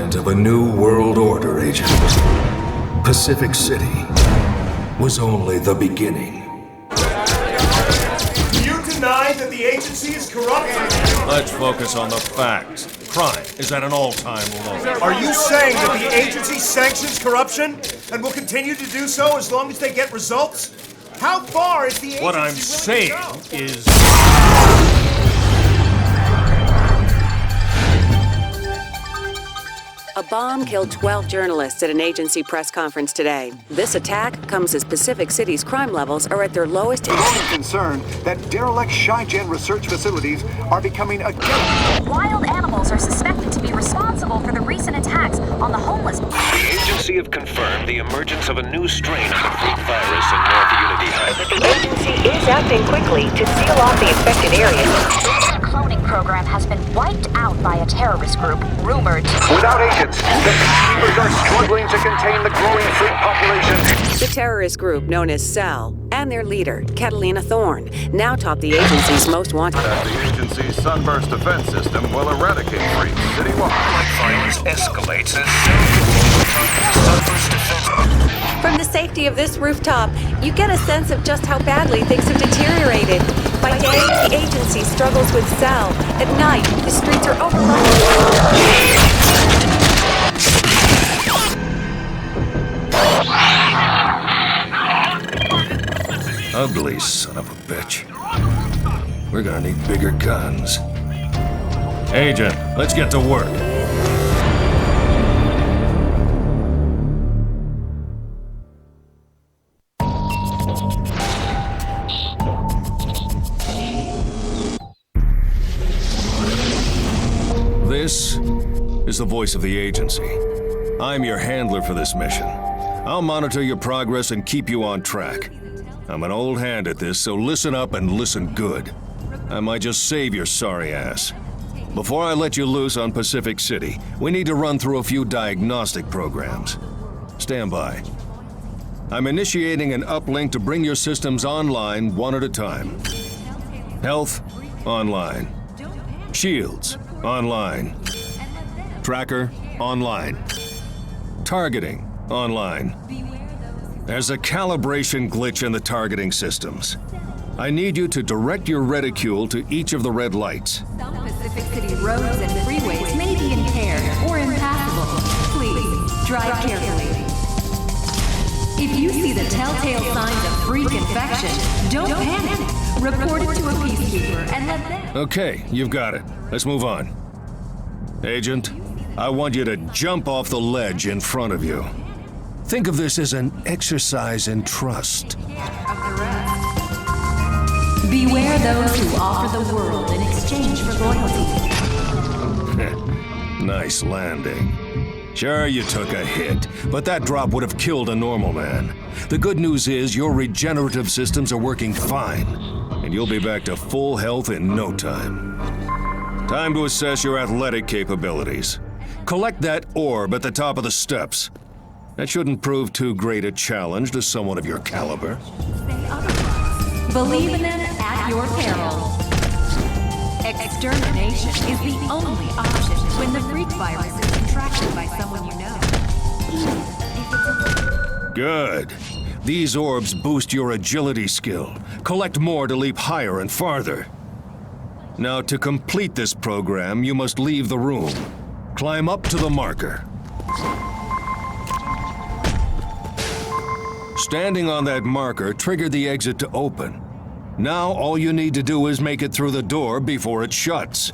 advent of a new world order, Agent. Pacific City was only the beginning. You deny that the agency is corrupt? Let's focus on the facts. Crime is at an all-time low. Are you saying that the agency sanctions corruption and will continue to do so as long as they get results? How far is the agency What I'm willing saying to go? is... A bomb killed 12 journalists at an agency press conference today. This attack comes as Pacific City's crime levels are at their lowest. Growing concern that derelict Shy-Gen research facilities are becoming a... Wild animals are suspected to be responsible for the recent attacks on the homeless. The agency have confirmed the emergence of a new strain of the freak virus in North Unity High. The agency is acting quickly to seal off the affected areas. The cloning program has been wiped out by a terrorist group rumored to... Without agents, the peacekeepers are struggling to contain the growing freak population. The terrorist group known as Cell and their leader, Catalina Thorne, now top the agency's most wanted. That the agency's Sunburst defense system will eradicate freaks citywide. Violence escalates as Sunburst defense. From the safety of this rooftop, you get a sense of just how badly things have deteriorated. By day, the agency struggles with Cell. At night, the streets are overrun. Ugly son of a bitch. We're gonna need bigger guns. Agent, let's get to work. This is the voice of the agency. I'm your handler for this mission. I'll monitor your progress and keep you on track. I'm an old hand at this, so listen up and listen good. I might just save your sorry ass. Before I let you loose on Pacific City, we need to run through a few diagnostic programs. Stand by. I'm initiating an uplink to bring your systems online one at a time. Health, online. Shields, online. Tracker, online. Targeting, online. There's a calibration glitch in the targeting systems. I need you to direct your reticule to each of the red lights. Some Pacific City roads and freeways may be impaired or impassable. Please, drive carefully. If you see the telltale signs of freak infection, don't panic. Report it to a peacekeeper and let them... Okay, you've got it. Let's move on. Agent, I want you to jump off the ledge in front of you. Think of this as an exercise in trust. Beware those who offer the world in exchange for loyalty. Nice landing. Sure, you took a hit, but that drop would have killed a normal man. The good news is your regenerative systems are working fine, and you'll be back to full health in no time. Time to assess your athletic capabilities. Collect that orb at the top of the steps. That shouldn't prove too great a challenge to someone of your caliber. Believe in them at your peril. Extermination is the only option when the freak virus is contracted by someone you know. Good. These orbs boost your agility skill. Collect more to leap higher and farther. Now, to complete this program, you must leave the room. Climb up to the marker. Standing on that marker triggered the exit to open. Now all you need to do is make it through the door before it shuts.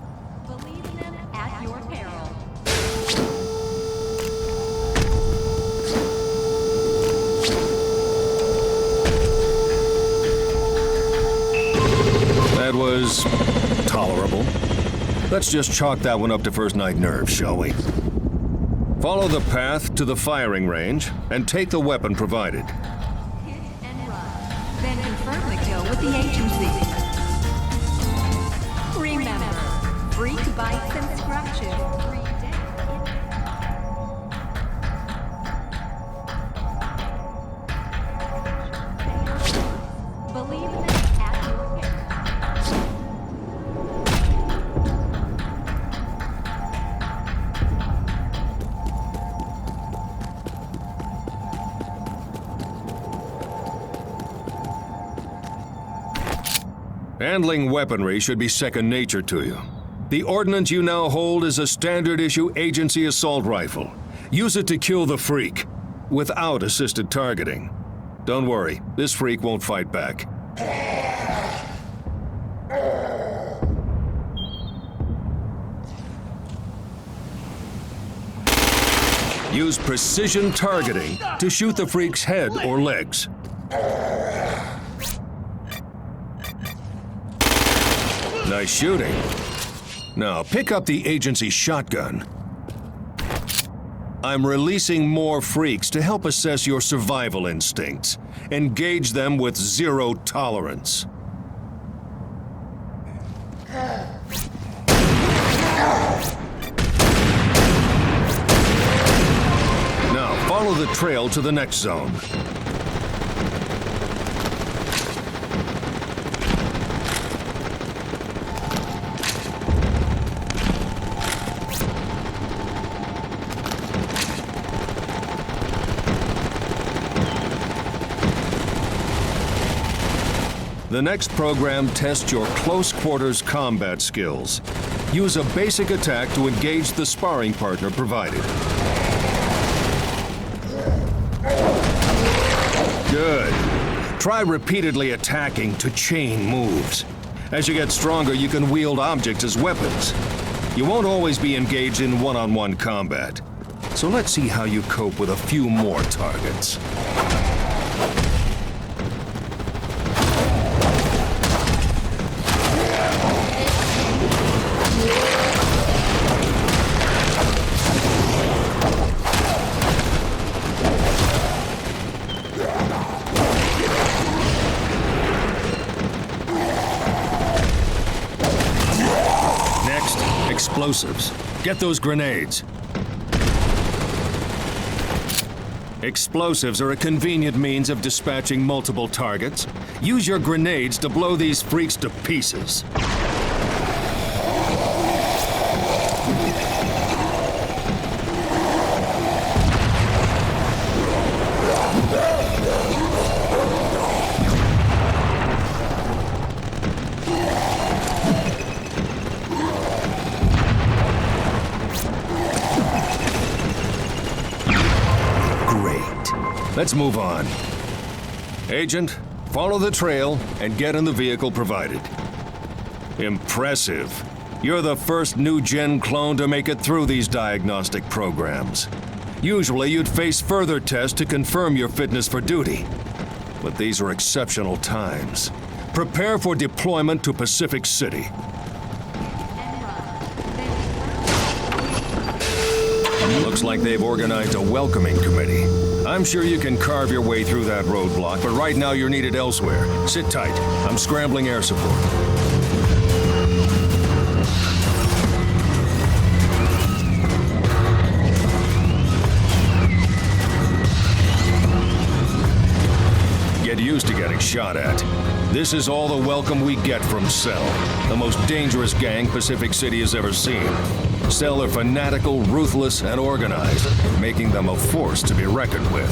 Believe in them at your peril. That was tolerable. Let's just chalk that one up to first night nerves, shall we? Follow the path to the firing range and take the weapon provided. Hit and run. Then confirm the kill with the agency. Remember, freak bites and scratches. Believe in it at your peril. Handling weaponry should be second nature to you. The ordnance you now hold is a standard-issue agency assault rifle. Use it to kill the freak, without assisted targeting. Don't worry, this freak won't fight back. Use precision targeting to shoot the freak's head or legs. Nice shooting. Now, pick up the agency shotgun. I'm releasing more freaks to help assess your survival instincts. Engage them with zero tolerance. Now, follow the trail to the next zone. The next program tests your close quarters combat skills. Use a basic attack to engage the sparring partner provided. Good. Try repeatedly attacking to chain moves. As you get stronger, you can wield objects as weapons. You won't always be engaged in one-on-one combat. So let's see how you cope with a few more targets. Explosives. Get those grenades. Explosives are a convenient means of dispatching multiple targets. Use your grenades to blow these freaks to pieces. Let's move on. Agent, follow the trail and get in the vehicle provided. Impressive. You're the first new-gen clone to make it through these diagnostic programs. Usually you'd face further tests to confirm your fitness for duty. But these are exceptional times. Prepare for deployment to Pacific City. Looks like they've organized a welcoming committee. I'm sure you can carve your way through that roadblock, but right now you're needed elsewhere. Sit tight. I'm scrambling air support. Get used to getting shot at. This is all the welcome we get from Cell, the most dangerous gang Pacific City has ever seen. Cell are fanatical, ruthless, and organized, making them a force to be reckoned with.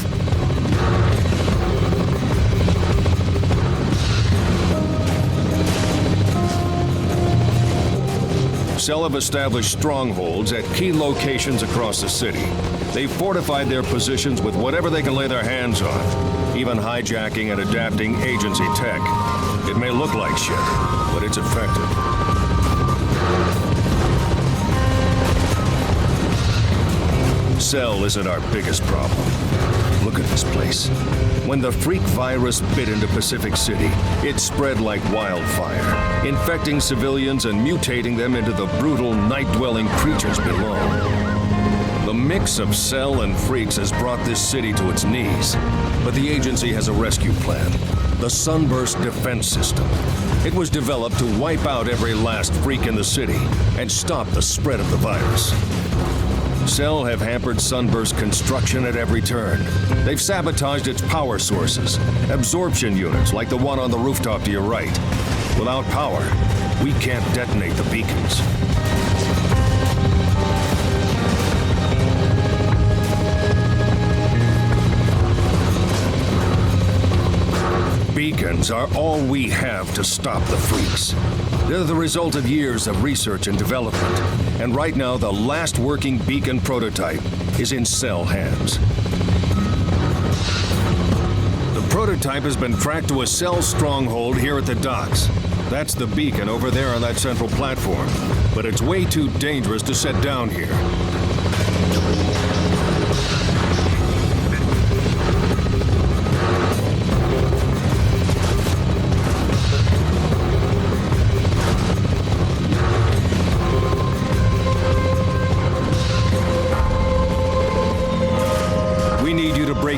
Cell have established strongholds at key locations across the city. They've fortified their positions with whatever they can lay their hands on, even hijacking and adapting agency tech. It may look like shit, but it's effective. Cell isn't our biggest problem. Look at this place. When the freak virus bit into Pacific City, it spread like wildfire, infecting civilians and mutating them into the brutal, night-dwelling creatures below. The mix of Cell and freaks has brought this city to its knees, but the agency has a rescue plan. The Sunburst Defense System. It was developed to wipe out every last freak in the city and stop the spread of the virus. Cell have hampered Sunburst construction at every turn. They've sabotaged its power sources, absorption units like the one on the rooftop to your right. Without power, we can't detonate the beacons. beacons are all we have to stop the freaks. They're the result of years of research and development, and right now the last working beacon prototype is in Cell hands. The prototype has been tracked to a Cell stronghold here at the docks. That's the beacon over there on that central platform, but it's way too dangerous to set down here.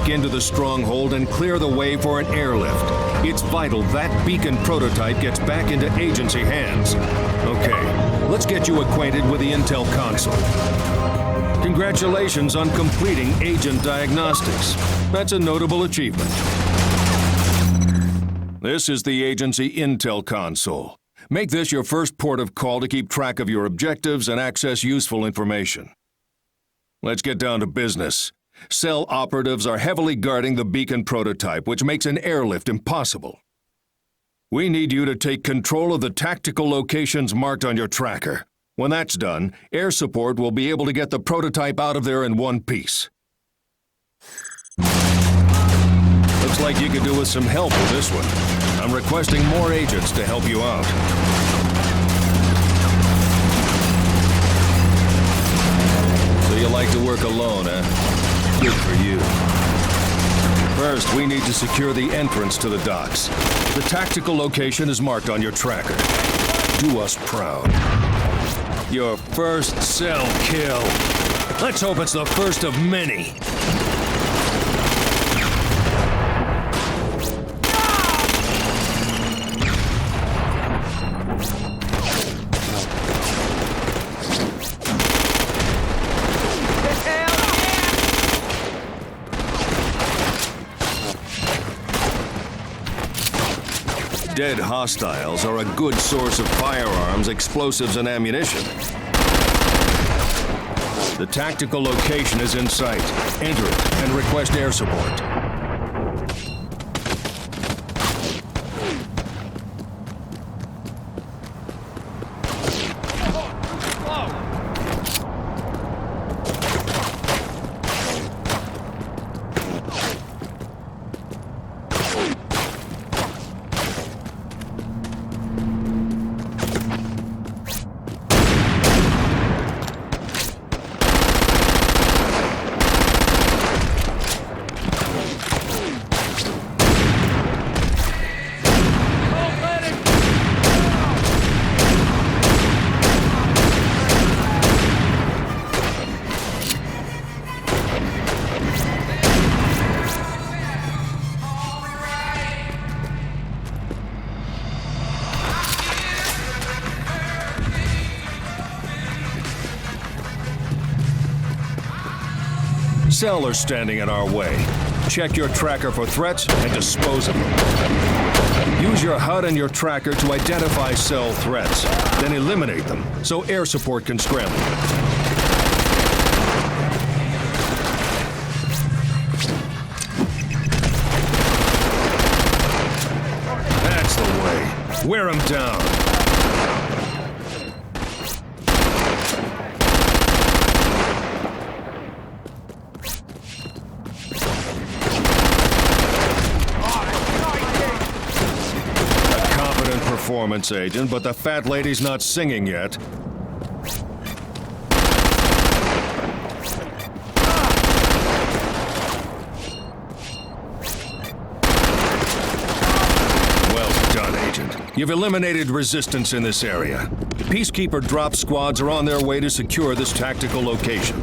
Into the stronghold and clear the way for an airlift. It's vital that beacon prototype gets back into agency hands. Okay, let's get you acquainted with the Intel console. Congratulations on completing agent diagnostics. That's a notable achievement. This is the agency Intel console. Make this your first port of call to keep track of your objectives and access useful information. Let's get down to business. Cell operatives are heavily guarding the beacon prototype, which makes an airlift impossible. We need you to take control of the tactical locations marked on your tracker. When that's done, air support will be able to get the prototype out of there in one piece. Looks like you could do with some help with this one. I'm requesting more agents to help you out. So you like to work alone, eh? Good for you. First, we need to secure the entrance to the docks. The tactical location is marked on your tracker. Do us proud. Your first Cell kill. Let's hope it's the first of many. Dead hostiles are a good source of firearms, explosives, and ammunition. The tactical location is in sight. Enter it and request air support. Cell are standing in our way. Check your tracker for threats and dispose of them. Use your HUD and your tracker to identify Cell threats, then eliminate them so air support can scramble. That's the way. Wear them down. Performance agent, but the fat lady's not singing yet. Well done, Agent. You've eliminated resistance in this area. The Peacekeeper drop squads are on their way to secure this tactical location.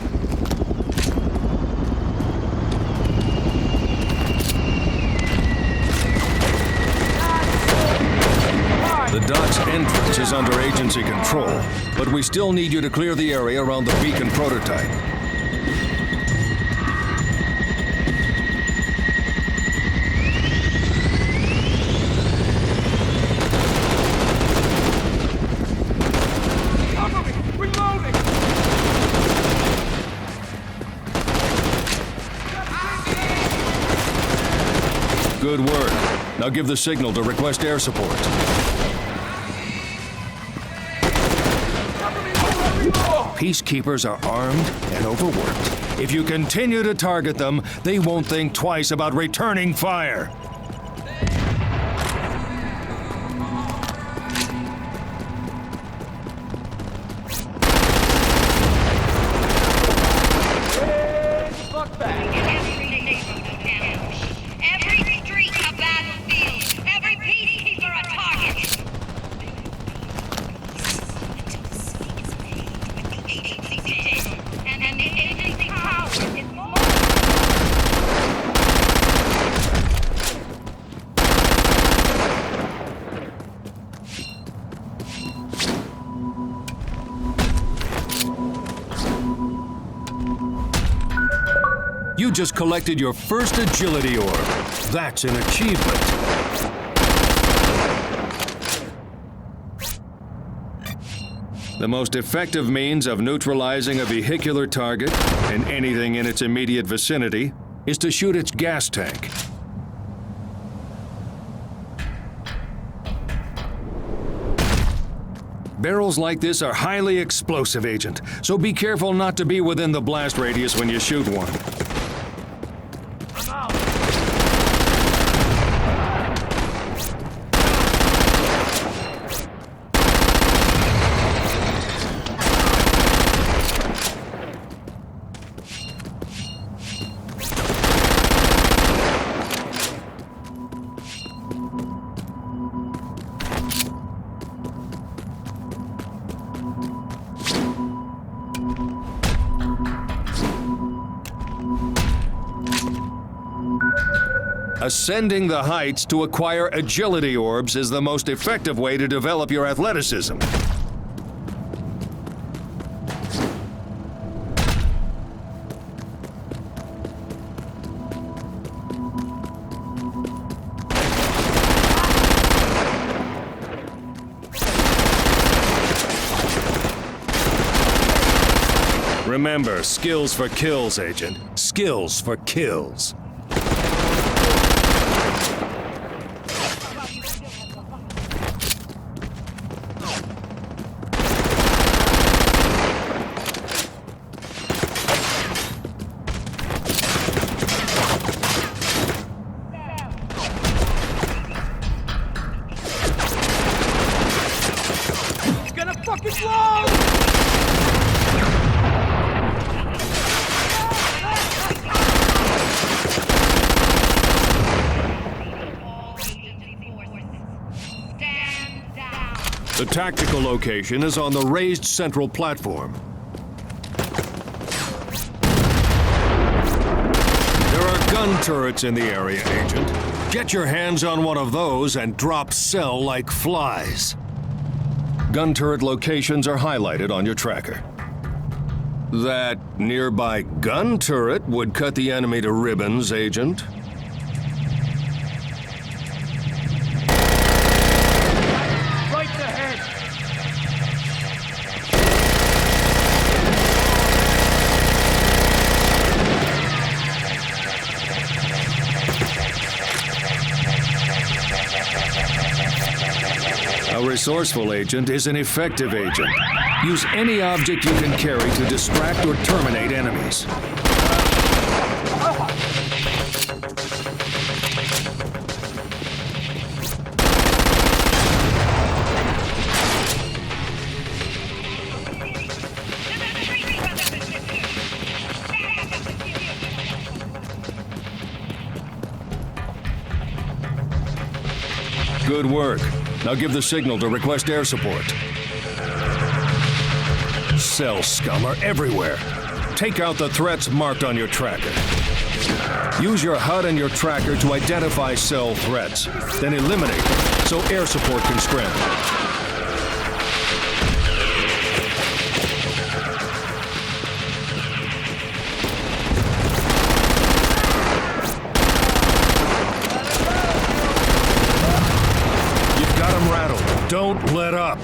The dock's entrance is under agency control, but we still need you to clear the area around the beacon prototype. Good work. Now give the signal to request air support. Peacekeepers are armed and overworked. If you continue to target them, they won't think twice about returning fire. You just collected your first agility orb. That's an achievement. The most effective means of neutralizing a vehicular target and anything in its immediate vicinity is to shoot its gas tank. Barrels like this are highly explosive, Agent, so be careful not to be within the blast radius when you shoot one. Ascending the heights to acquire agility orbs is the most effective way to develop your athleticism. Remember, skills for kills, Agent. Skills for kills. The tactical location is on the raised central platform. There are gun turrets in the area, Agent. Get your hands on one of those and drop cell like flies. Gun turret locations are highlighted on your tracker. That nearby gun turret would cut the enemy to ribbons, Agent. A resourceful agent is an effective agent. Use any object you can carry to distract or terminate enemies. Good work. Now give the signal to request air support. Cell scum are everywhere. Take out the threats marked on your tracker. Use your HUD and your tracker to identify cell threats, then eliminate them so air support can scramble. Don't let up.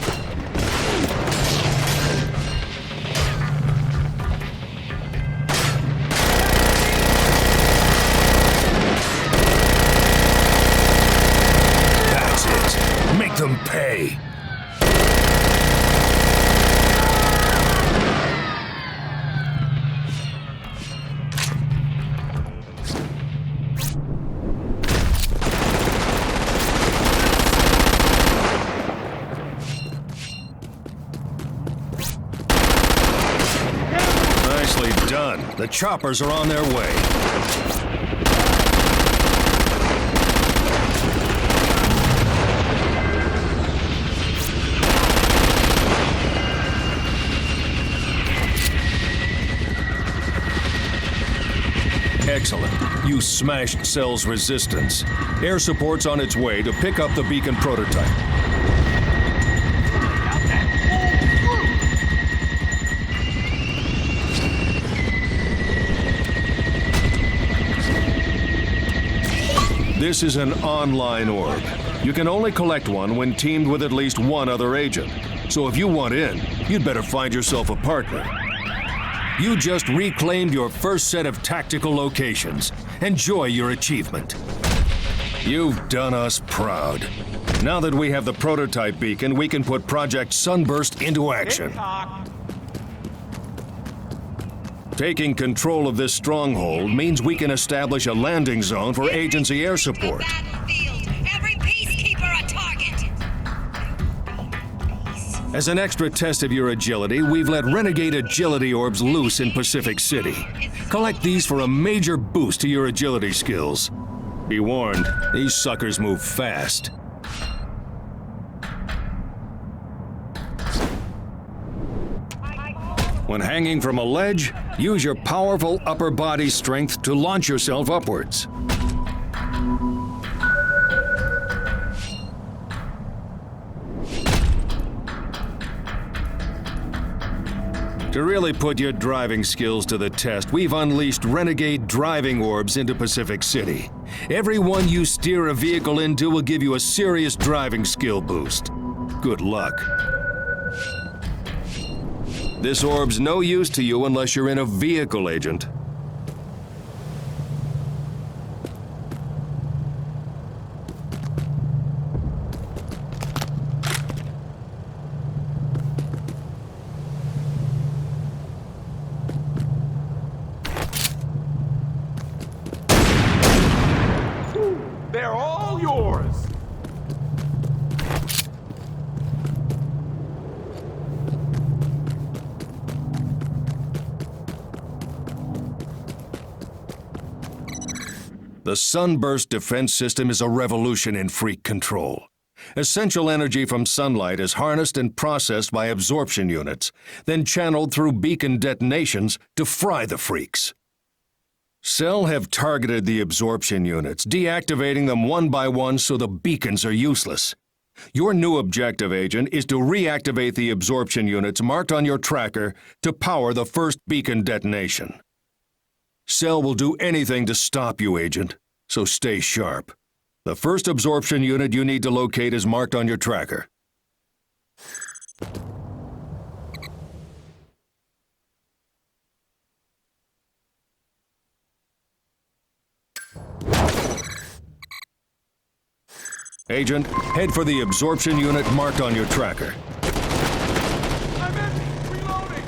them pay. Nicely done. The choppers are on their way. Excellent. You smashed Cell's resistance. Air support's on its way to pick up the beacon prototype. This is an online orb. You can only collect one when teamed with at least one other agent. So if you want in, you'd better find yourself a partner. You just reclaimed your first set of tactical locations. Enjoy your achievement. You've done us proud. Now that we have the prototype beacon, we can put Project Sunburst into action. Taking control of this stronghold means we can establish a landing zone for agency air support. Every peacekeeper a target. As an extra test of your agility, we've let renegade agility orbs loose in Pacific City. Collect these for a major boost to your agility skills. Be warned, these suckers move fast. When hanging from a ledge, use your powerful upper body strength to launch yourself upwards. To really put your driving skills to the test, we've unleashed renegade driving orbs into Pacific City. Every one you steer a vehicle into will give you a serious driving skill boost. Good luck. This orb's no use to you unless you're in a vehicle, Agent. They're all yours! The Sunburst defense system is a revolution in freak control. Essential energy from sunlight is harnessed and processed by absorption units, then channeled through beacon detonations to fry the freaks. Cell have targeted the absorption units, deactivating them one by one so the beacons are useless. Your new objective, Agent, is to reactivate the absorption units marked on your tracker to power the first beacon detonation. Cell will do anything to stop you, Agent, so stay sharp. The first absorption unit you need to locate is marked on your tracker. Agent, head for the absorption unit marked on your tracker. I'm in! Reloading!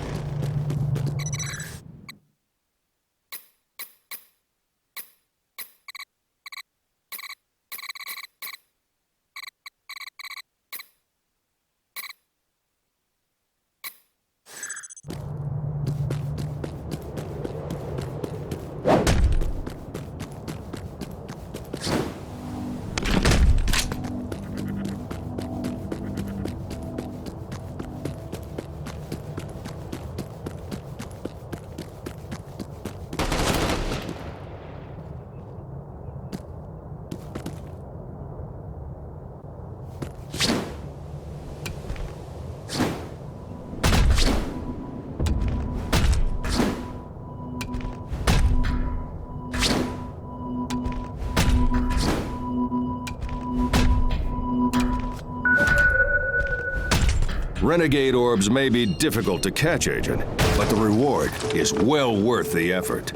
Renegade orbs may be difficult to catch, Agent, but the reward is well worth the effort.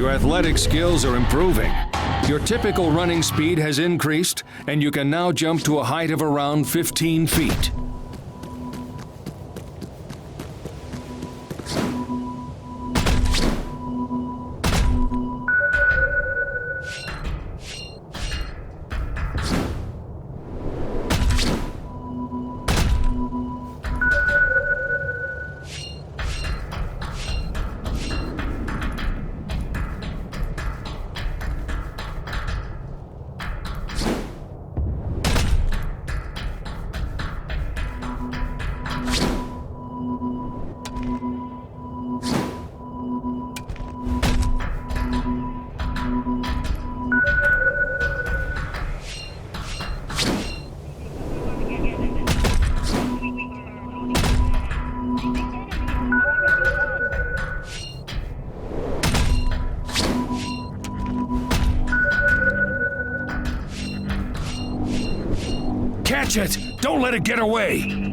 Your athletic skills are improving. Your typical running speed has increased, and you can now jump to a height of around 15 feet. Catch it! Don't let it get away!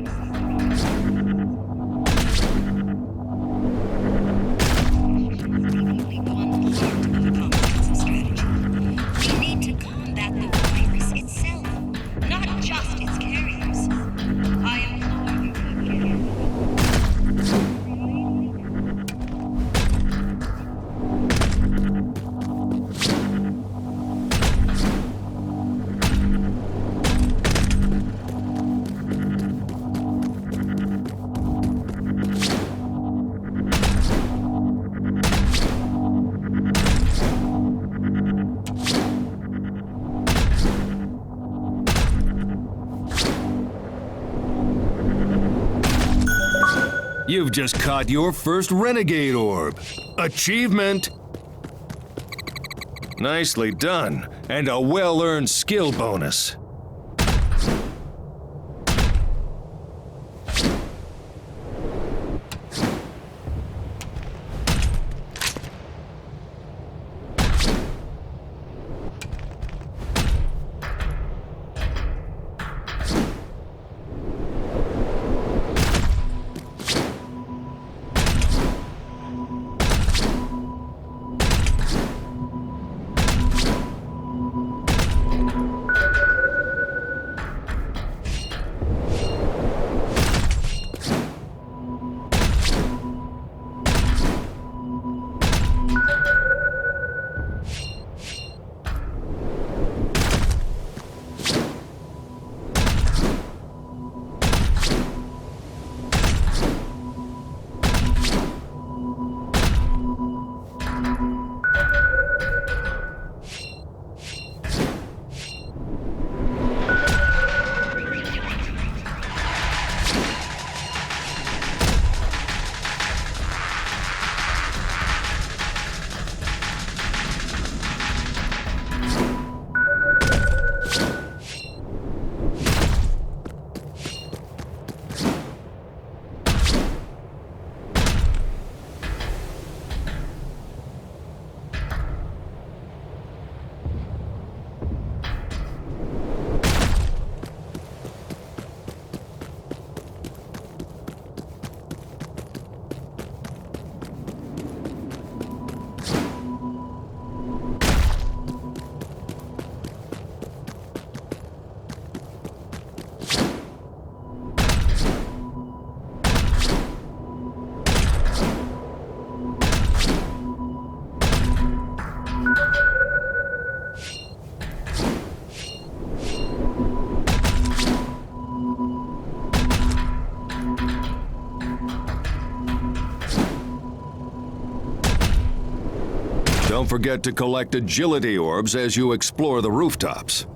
You've just caught your first Renegade Orb. Achievement! Nicely done, and a well-earned skill bonus. Don't forget to collect agility orbs as you explore the rooftops.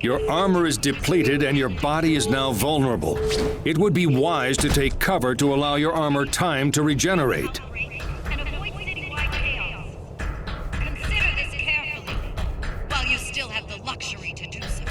Your armor is depleted and your body is now vulnerable. It would be wise to take cover to allow your armor time to regenerate. And avoid citywide chaos. Consider this carefully, while you still have the luxury to do so.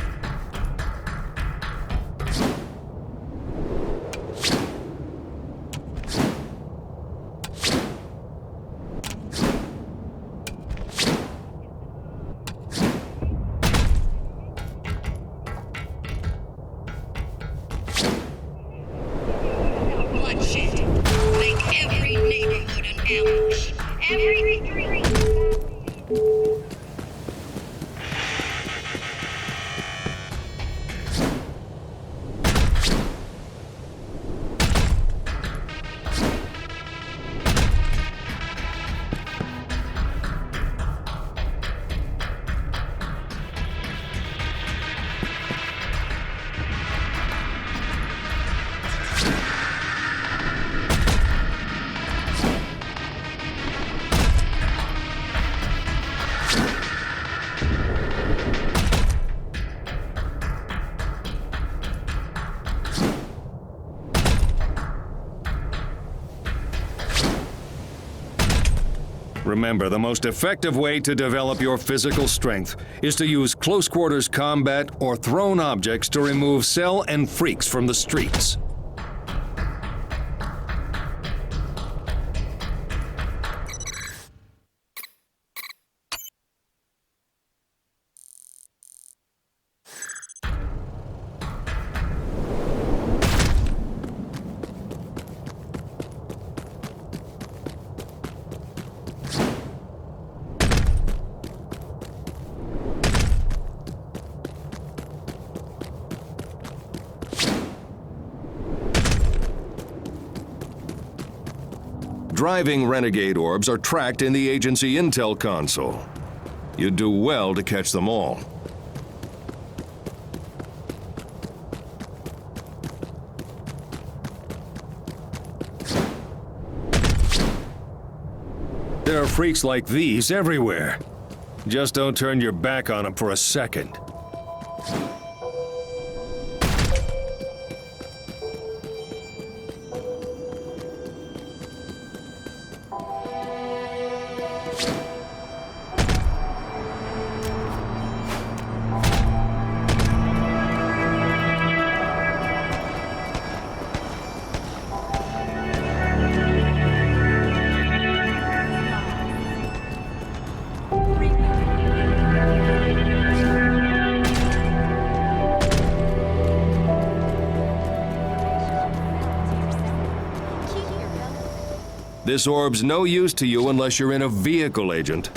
Bloodshed. Make every neighborhood an ambush. Every street. Remember, the most effective way to develop your physical strength is to use close quarters combat or thrown objects to remove Cell and freaks from the streets. Driving renegade orbs are tracked in the agency intel console. You'd do well to catch them all. There are freaks like these everywhere. Just don't turn your back on them for a second. This orb's no use to you unless you're in a vehicle, Agent.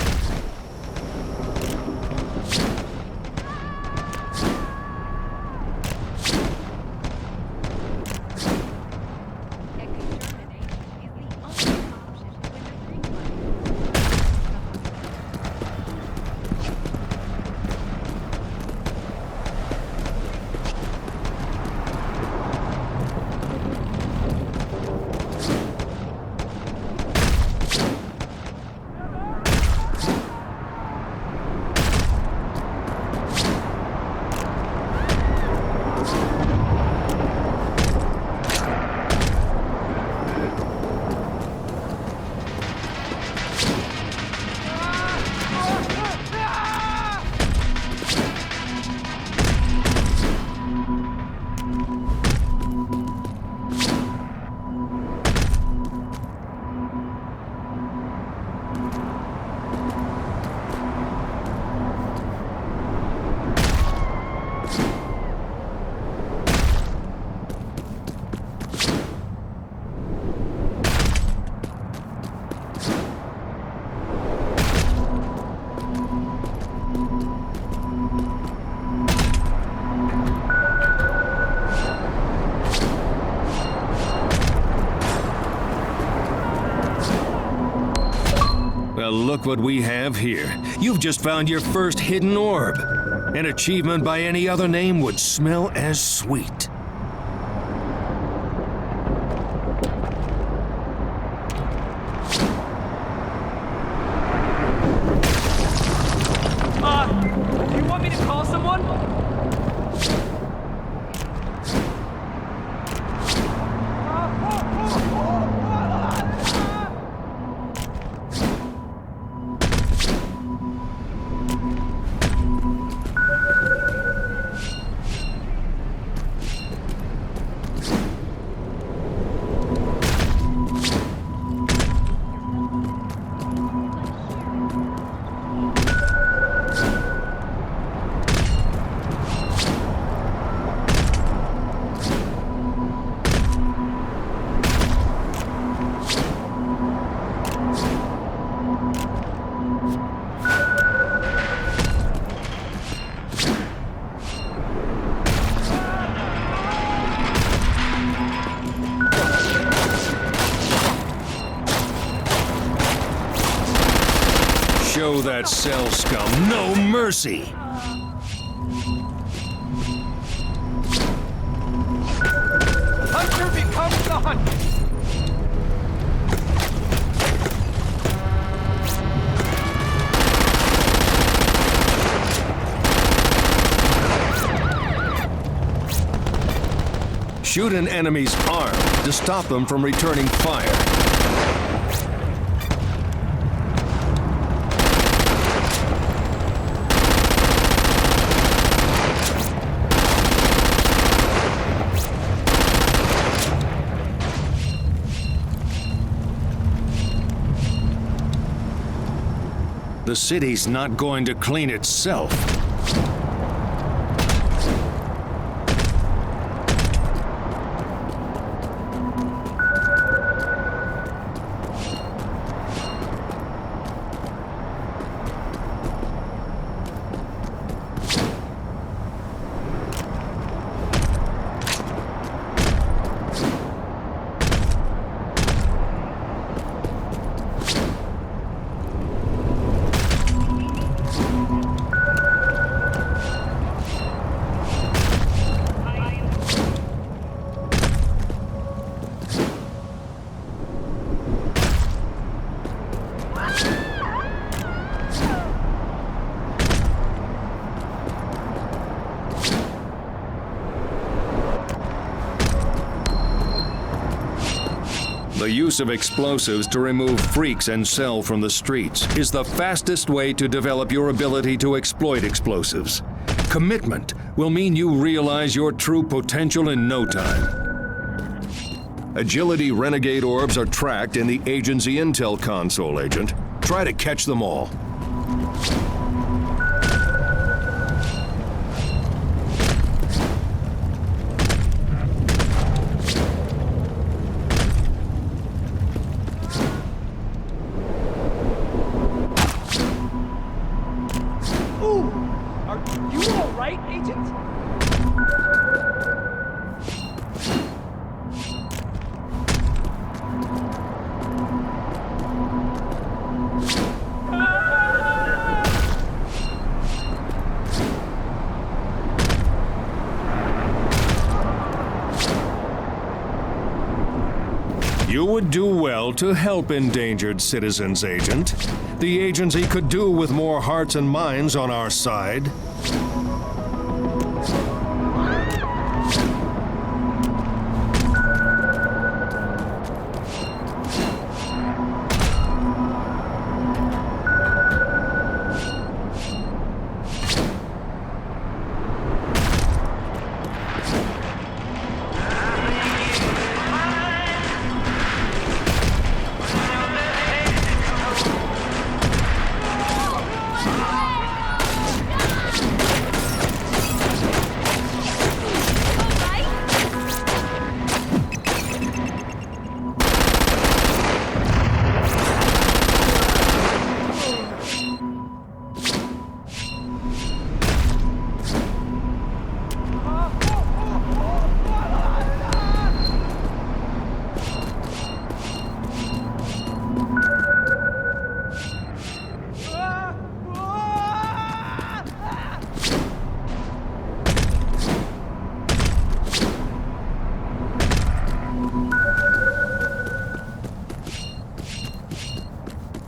Well, look what we have here. You've just found your first hidden orb. An achievement by any other name would smell as sweet. Do you want me to call someone? Show that cell scum no mercy! Hunter becomes the hunted! Shoot an enemy's arm to stop them from returning fire. The city's not going to clean itself. The use of explosives to remove freaks and cell from the streets is the fastest way to develop your ability to exploit explosives. Commitment will mean you realize your true potential in no time. Agility renegade orbs are tracked in the agency intel console, Agent. Try to catch them all. You would do well to help endangered citizens, Agent. The agency could do with more hearts and minds on our side.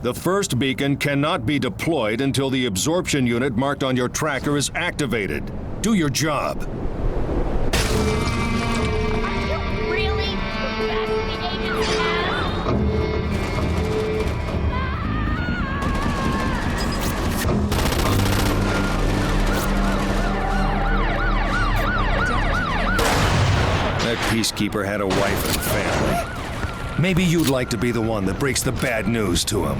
The first beacon cannot be deployed until the absorption unit marked on your tracker is activated. Do your job. Really? That's the agency now? That peacekeeper had a wife and family. Maybe you'd like to be the one that breaks the bad news to him.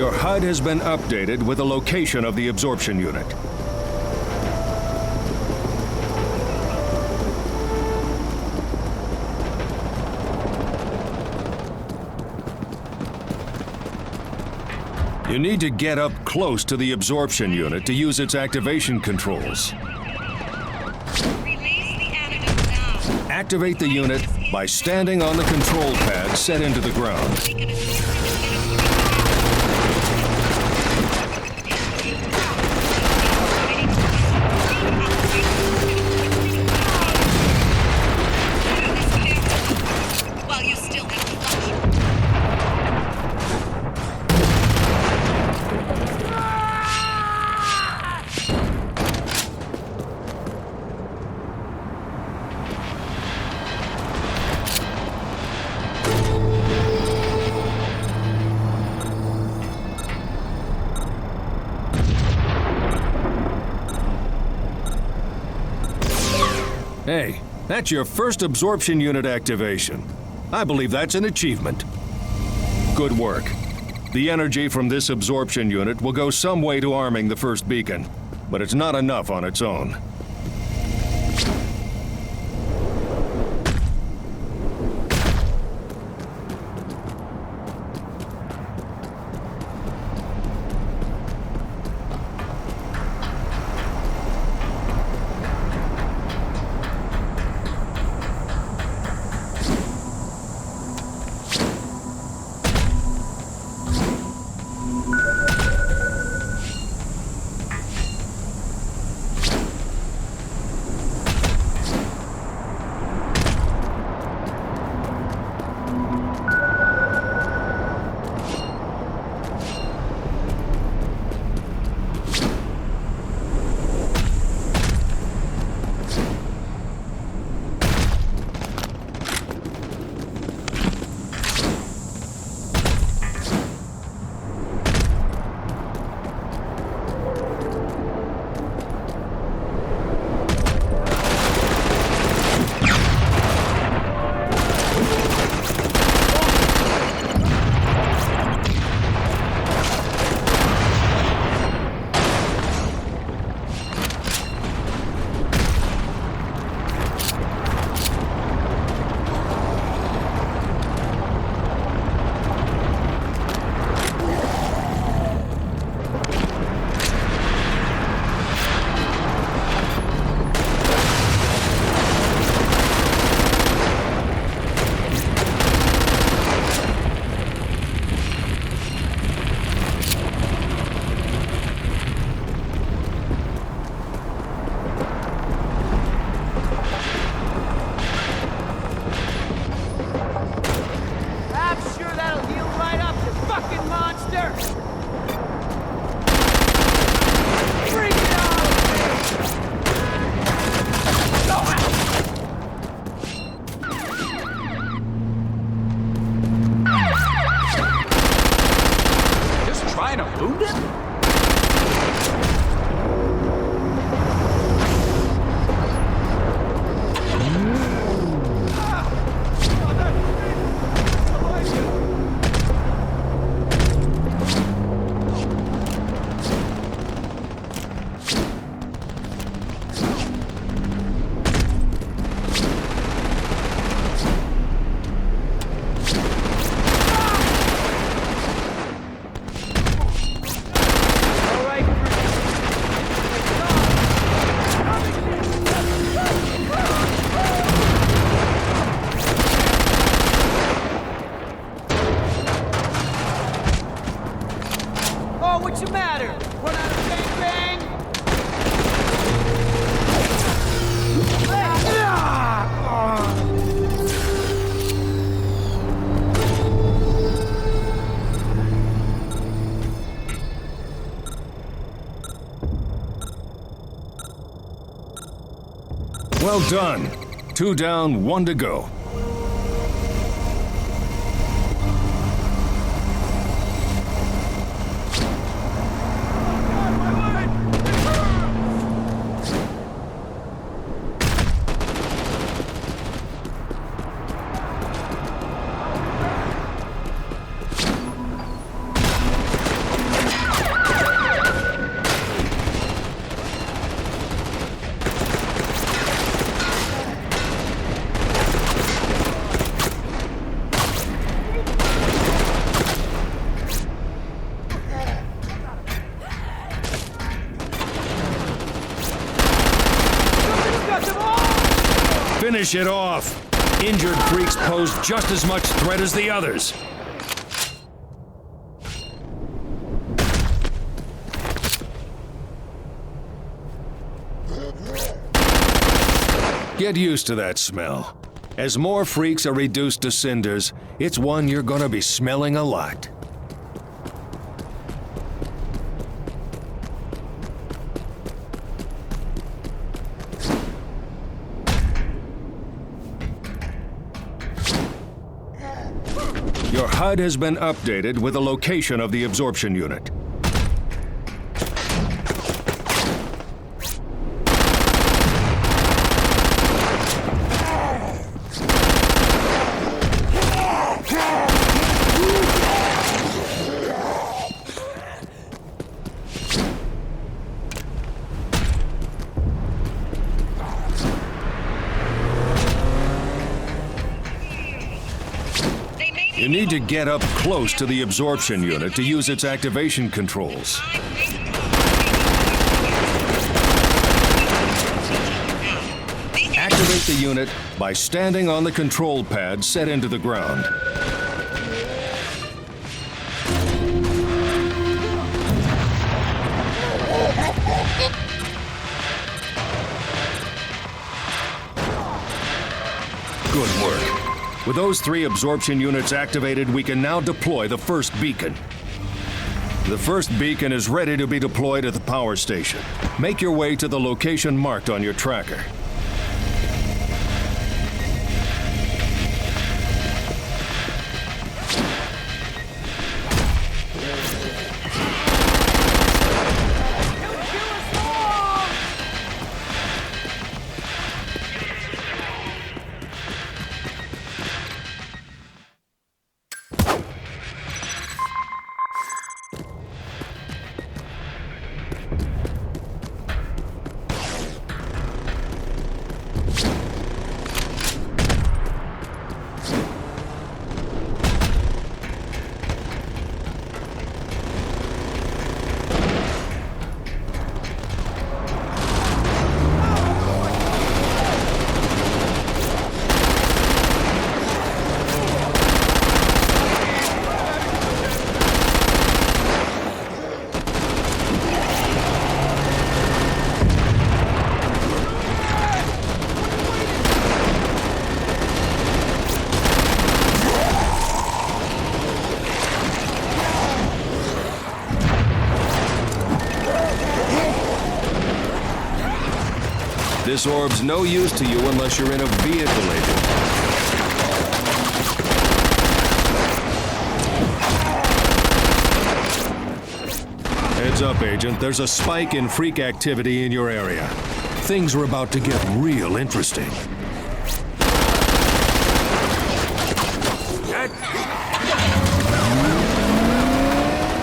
Your HUD has been updated with the location of the absorption unit. You need to get up close to the absorption unit to use its activation controls. Activate the unit by standing on the control pad set into the ground. Hey, that's your first absorption unit activation. I believe that's an achievement. Good work. The energy from this absorption unit will go some way to arming the first beacon, but it's not enough on its own. Well done. 2 down, 1 to go. Finish it off! Injured freaks pose just as much threat as the others. Get used to that smell. As more freaks are reduced to cinders, it's one you're gonna be smelling a lot. Your HUD has been updated with the location of the absorption unit. You need to get up close to the absorption unit to use its activation controls. Activate the unit by standing on the control pad set into the ground. Good work. With those 3 absorption units activated, we can now deploy the first beacon. The first beacon is ready to be deployed at the power station. Make your way to the location marked on your tracker. This orb's no use to you unless you're in a vehicle, Agent. Heads up, Agent. There's a spike in freak activity in your area. Things are about to get real interesting.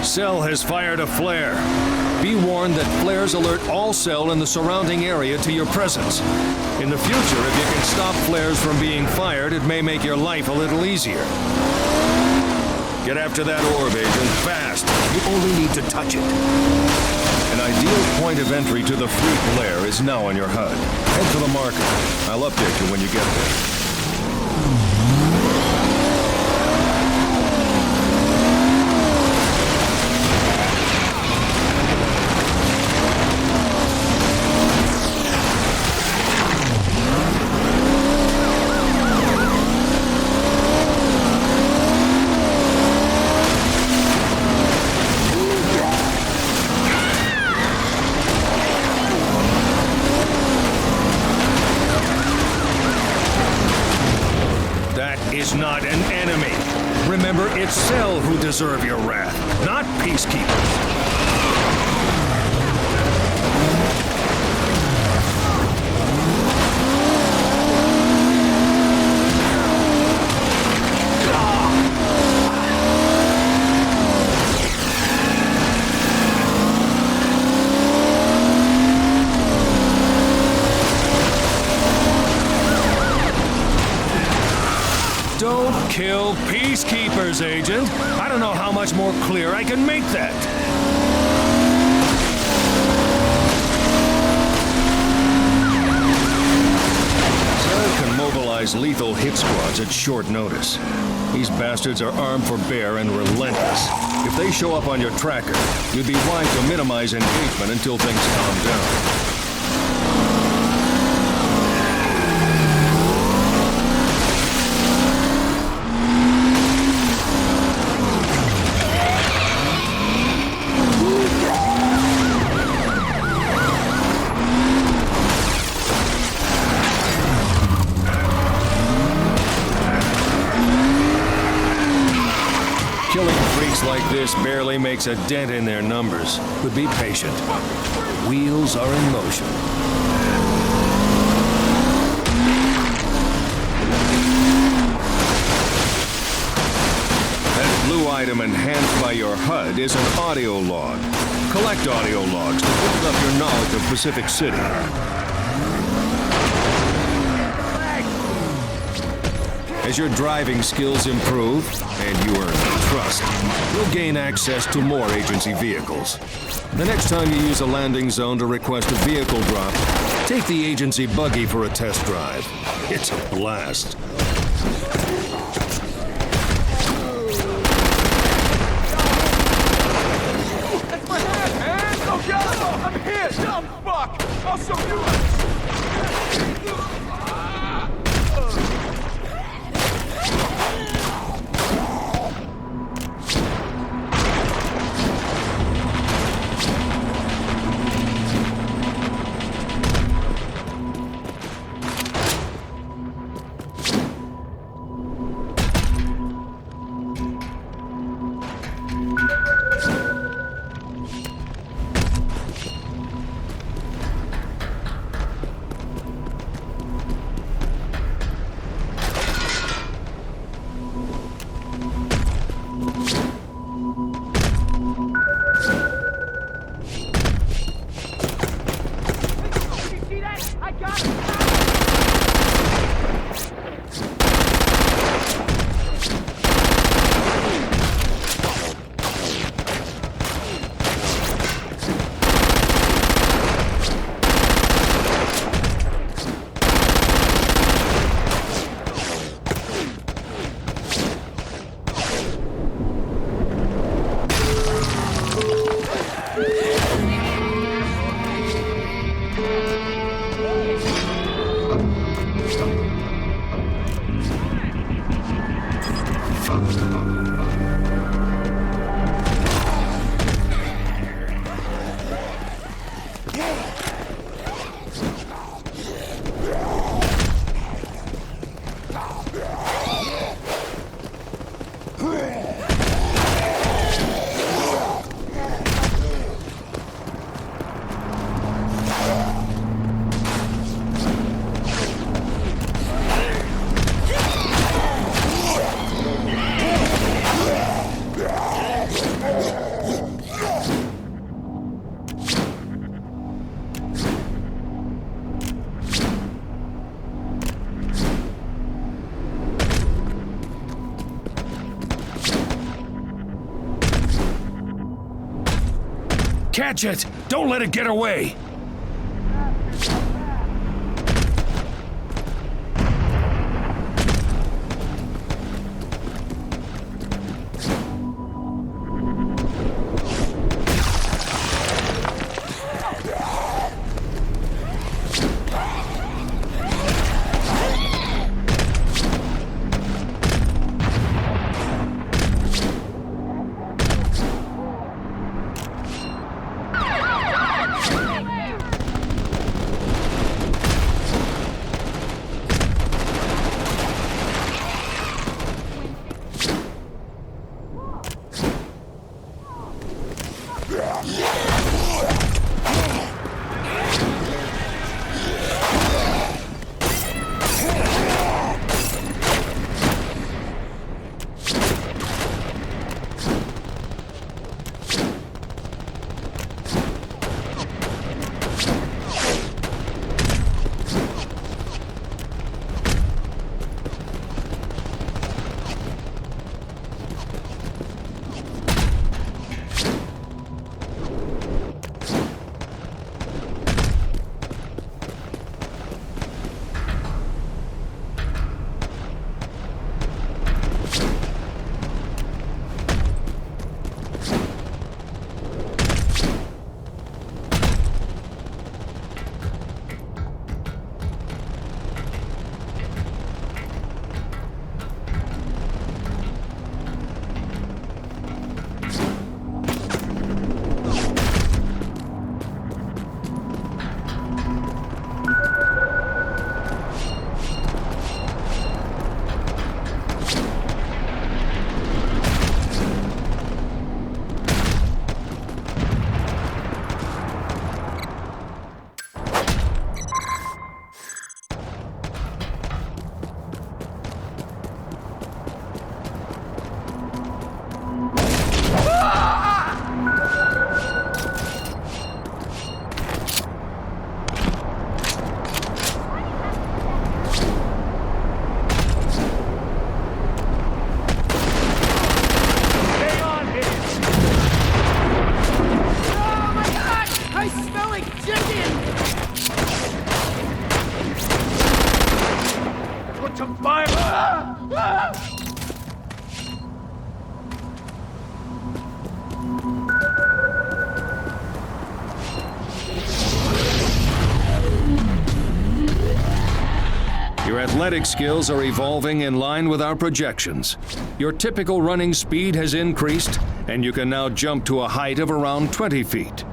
Cell has fired a flare. Be warned that flares alert all Cell in the surrounding area to your presence. In the future, if you can stop flares from being fired, it may make your life a little easier. Get after that orb, Agent, fast. You only need to touch it. An ideal point of entry to the freak lair is now on your HUD. Head for the marker. I'll update you when you get there. That is not an enemy. Remember, it's Cell who deserve your wrath, not peacekeepers. Don't kill peacekeepers, Agent. I don't know how much more clear I can make that. Cell can mobilize lethal hit squads at short notice. These bastards are armed for bear and relentless. If they show up on your tracker, you'd be wise to minimize engagement until things calm down. Killing freaks like this barely makes a dent in their numbers, but be patient. Wheels are in motion. That blue item enhanced by your HUD is an audio log. Collect audio logs to build up your knowledge of Pacific City. As your driving skills improve, and you earn trust, you'll gain access to more agency vehicles. The next time you use a landing zone to request a vehicle drop, take the agency buggy for a test drive. It's a blast. That's my hat, man! Oh, God! I'm here! Dumb fuck! I'll show you! Catch it! Don't let it get away! Your athletic skills are evolving in line with our projections. Your typical running speed has increased, and you can now jump to a height of around 20 feet.